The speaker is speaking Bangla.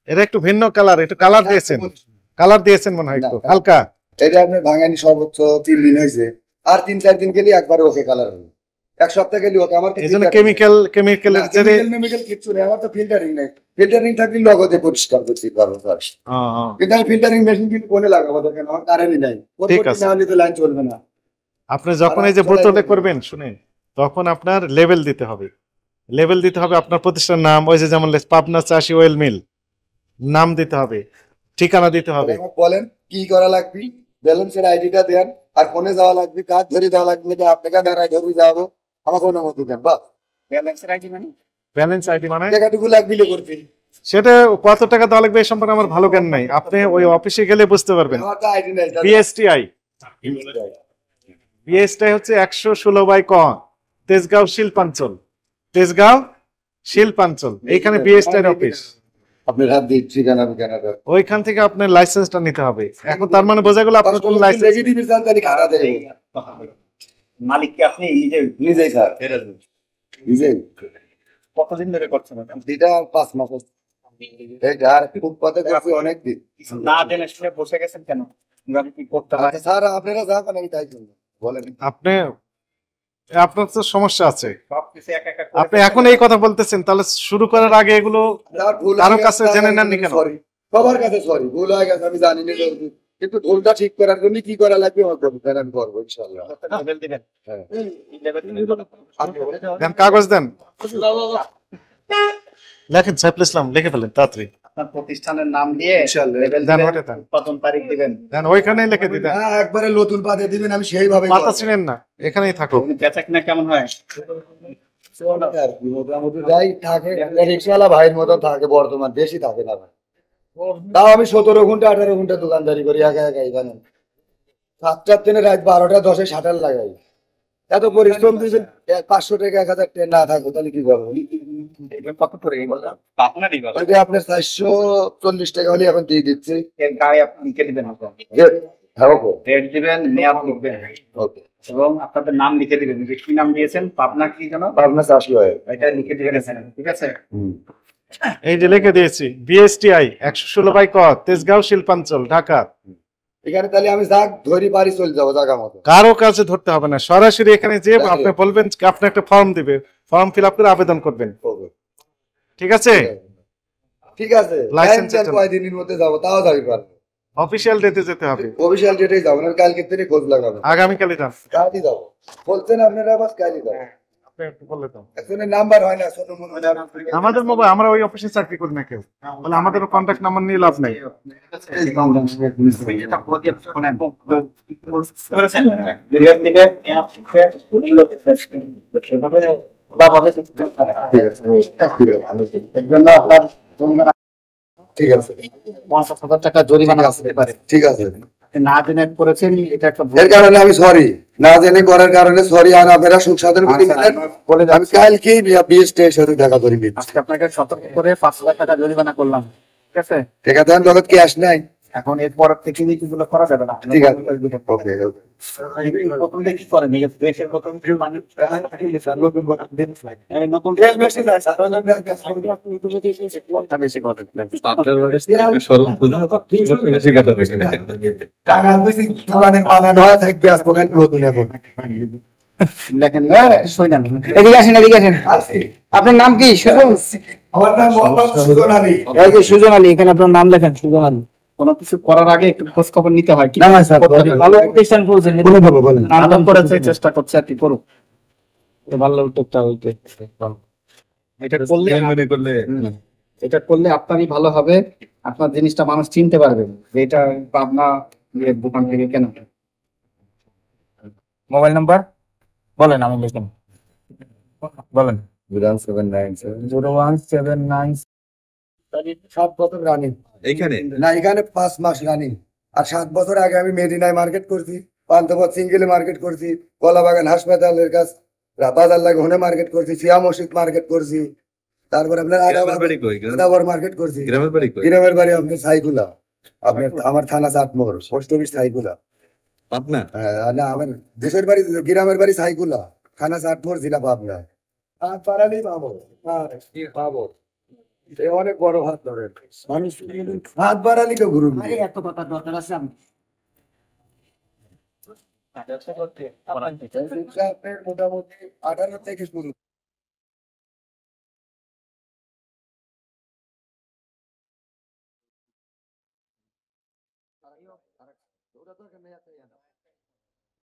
এটা একটু ভিন্ন কালার, একটু কালার দিয়েছেন মনে হয় একটু হালকা। এটা আপনার ভাঙানি সর্বোচ্চ 3 দিন হয়েছে, আর 3-4 দিন গেলে একবারে ওকে কালার হবে, এক সপ্তাহ গেলে ওকে। আমার এই জন্য কেমিক্যালের কিছু নেই, আমার তো ফিল্টারিং নেই। ফিল্টারিং থাকলে নগদে পরিষ্কার করতে পারবো স্যার, কিন্তু আমি ফিল্টারিং মেশিন কিন্তু কোনে লাগাবো, দেখেন আমার কারেন্টই নাই, না হলে তো লাইন চলবে না। আপনি যখন এই যে বোতলে করবেন শুনে, তখন আপনার লেবেল দিতে হবে, আপনার প্রতিষ্ঠানের নাম, ওই যে যেমন পাবনা চাষি অয়েল মিল নাম দিতে হবে, ঠিকানা দিতে হবে। বলেন কি করা লাগবে, ব্যালেন্সের আইডিটা দেন, আর কোনে যাওয়া লাগবে, কাজ ধরে যাওয়া লাগবে, আপনাকে দাঁড়ায় ধরে যাবো, আমাকে অনুমতি দেন। বা ব্যালেন্স আইডি মানে টাকাটুকু লাগবে করতে, সেটা কত টাকা দেওয়া লাগবে এই সম্পর্কে আমার ভালো জ্ঞান নাই, আপনি ওই অফিসে গেলে বুঝতে পারবেন। আমার তো আইডি নাই। বিএসটিআই হচ্ছে 116 ক, তেজগাঁও শিল্পাঞ্চল, এইখানে বিএসটিআই অফিস। আপনার হাত দিয়ে ঠিকানা ওইখান থেকে আপনার লাইসেন্সটা নিতে হবে। এখন তার মানে বোঝা গেল আপনার কোন লাইসেন্স মালিক কি আপনি নিজেই স্যার? নিজেই। কতদিন ধরে করছেন এটা 5 মাস। এটা আর ফুটপাতে করছি অনেক দিন। না জেনে শুনে বসে গেছেন কেন? কি করতে হয় স্যার? আপনারা যা করেন তাই জন্য বলেন। আপনার তো সমস্যা আছে, আপনি এখন এই কথা বলতেছেন, তাহলে শুরু করার আগে এগুলো কারো কাছে জেনে নেননি কেন? সবার কাছে সরি, ভুল হয়ে গেছে, আমি জানি না, কিন্তু ভুলটা ঠিক করার জন্য কি করা লাগবে আমি করবো ইনশাআল্লাহ। কাগজ দেন, লেখেন সাইফুল ইসলাম, লিখে ফেলেন তাড়াতাড়ি আপনার প্রতিষ্ঠানের নাম দিয়ে উৎপাদন তারিখ দিবেন, ওইখানে লিখে দিবেন। একবারে নতুন পাতে দিবেন, আমি সেইভাবে পাতা ছিলেন না, এখানেই থাকো। বেচা কিনা কেমন হয়? মোটামুটি যাই থাকে, রিক্সাওয়ালা ভাইয়ের মতো থাকে, বর্তমান বেশি থাকে না ভাই। তাও আমি 17 ঘন্টা 18 ঘন্টা দোকানদারি করি একা একাই, জানেন। 7টার ট্রেনে রাত 12টা 10-এ শাটার লাগাই, এত পরিশ্রম দিবেন, 500 টাকা 1000 টাকা না থাকো তাহলে কি করবো? আপনার 440 টাকা হলে এখন দিয়ে দিচ্ছি। এবং আপনাদের নাম লিখে দিবেন, যে কি নাম দিয়েছেন, পাবনা কি যেন, পাবনা চাষি হয়, এটা লিখে দিবেন, ঠিক আছে? এই যে লিখে দিয়েছি, বিএসটিআই 116 ক, তেজগাঁও শিল্পাঞ্চল, ঢাকা। এখানে তাহলে আমি যা ধরি পারি চলে যাবো জায়গা মতো, কারো কাছে ধরতে হবে না, সরাসরি এখানে যে আপনি বলবেন, আপনি একটা ফর্ম দিবে, ফর্ম ফিল আপ করে আবেদন করবেন, ঠিক আছে? ঠিক আছে, লাইসেন্স কয়দিনের মধ্যে যাবো তাও যাবি পারবো। অফিশিয়াল ডেটে যেতে হবে, অফিশিয়াল ডেটেই যাবো না, কালকে থেকে খোঁজ লাগাবো, আগামীকালই যান। কালই যাবো বলছেন আপনারা, বাস কালই যাবো। আমাদের মোবাইল, আমরা ওই অফিসে চাকরি করি না কেউ, বলে আমাদের কন্ট্যাক্ট নাম্বার নিয়ে লাভ নাই। ঠিক আছে, 50,000 টাকা জরিমানা আসতে পারে। ঠিক আছে, না জেনে করেছেন, এটা একটা এর কারণে আমি সরি, না জেনে করার কারণে সরি। আর আপনারা সুখ সাধন বলে আমি কালকেই বিএসটিআই সাথে দেখা করি, আজকে আপনাকে সতর্ক করে 5,000 টাকা জরিমানা করলাম, ঠিক আছে? টাকা দেন, নগদ ক্যাশ নাই। এখন এরপর থেকে এগুলো করা যাবে না, ঠিক আছে? ওকে, প্রথম থেকে কি করেন, দেশের প্রথম মানুষ নতুন বেশি করে টাকা বেশি দোকানে বানানো হয় থাকবে, আসবো কেন নতুন এখন দেখেন। এদিকে আসেন, এদিকে আসেন। আপনার নাম কি? আমার নাম মোহাম্মদ সুজন আলী। এই যে সুজন আলী, এখানে আপনার নাম লেখেন সুজন আলী। কোনো কিছু করার আগে একটু খোঁজ খবর নিতে হয়। না না স্যার, ভালো প্রতিষ্ঠান বলছেন, নাম করেছে, চেষ্টা করছে আর কি, করুক, ভালো উদ্যোগটা হইতে। এটা করলে আপনারই ভালো হবে, আপনার জিনিসটা মানুষ চিনতে পারবে যে এটা পাবনা দোকান থেকে কেন। মোবাইল নাম্বার বলেন, আমি লিখেন, বলেন। 0179 7 বছর রানিং এইখানে না, এখানে 5 মাস রানিং। আর 7 বছর আগে আমি মেদিনায় মার্কেট করছি, পান্থপথ সিঙ্গেলে মার্কেট করছি, কলাবাগান হাসপাতালের কাছে বাজার লাগে ওখানে মার্কেট করছি, সিয়া মসজিদ মার্কেট করছি, তারপর আপনার আদাবার মার্কেট করছি। গ্রামের বাড়ি আপনার সাইকুলা, আপনার আমার থানা 7 মোড়, পোস্ট অফিস সাইকুলা। পাবনা? হ্যাঁ, না আমার দেশের বাড়ি, গ্রামের বাড়ি সাইকুলা, থানা 7 মোড়, জেলা পাবনা। আর পারালেই পাবো, পাবো। এ অনেক বড় হাত ধরেন মানুষ হাত বাড়ালি কেউ ঘুরুন এত কথা দরকার আছে আমি আপনার মোটামুটি 18 থেকে শুরু ওটা দরকার নেই